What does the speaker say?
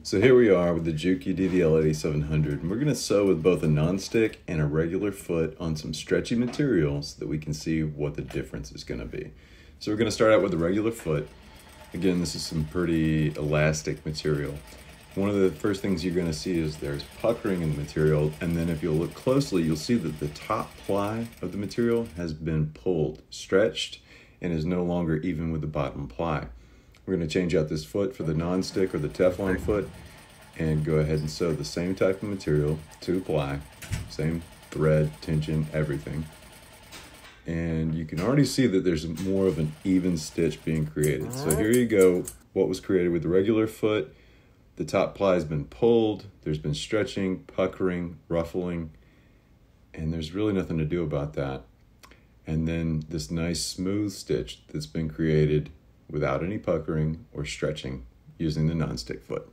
So here we are with the Juki DDL-8700, and we're going to sew with both a non-stick and a regular foot on some stretchy material so that we can see what the difference is going to be. So we're going to start out with the regular foot. Again, this is some pretty elastic material. One of the first things you're going to see is there's puckering in the material, and then if you'll look closely, you'll see that the top ply of the material has been pulled, stretched, and is no longer even with the bottom ply. We're going to change out this foot for the non-stick or the Teflon foot and go ahead and sew the same type of material, 2 ply, same thread, tension, everything. And you can already see that there's more of an even stitch being created. So here you go, what was created with the regular foot. The top ply has been pulled, there's been stretching, puckering, ruffling, and there's really nothing to do about that. And then this nice smooth stitch that's been created without any puckering or stretching using the non-stick foot.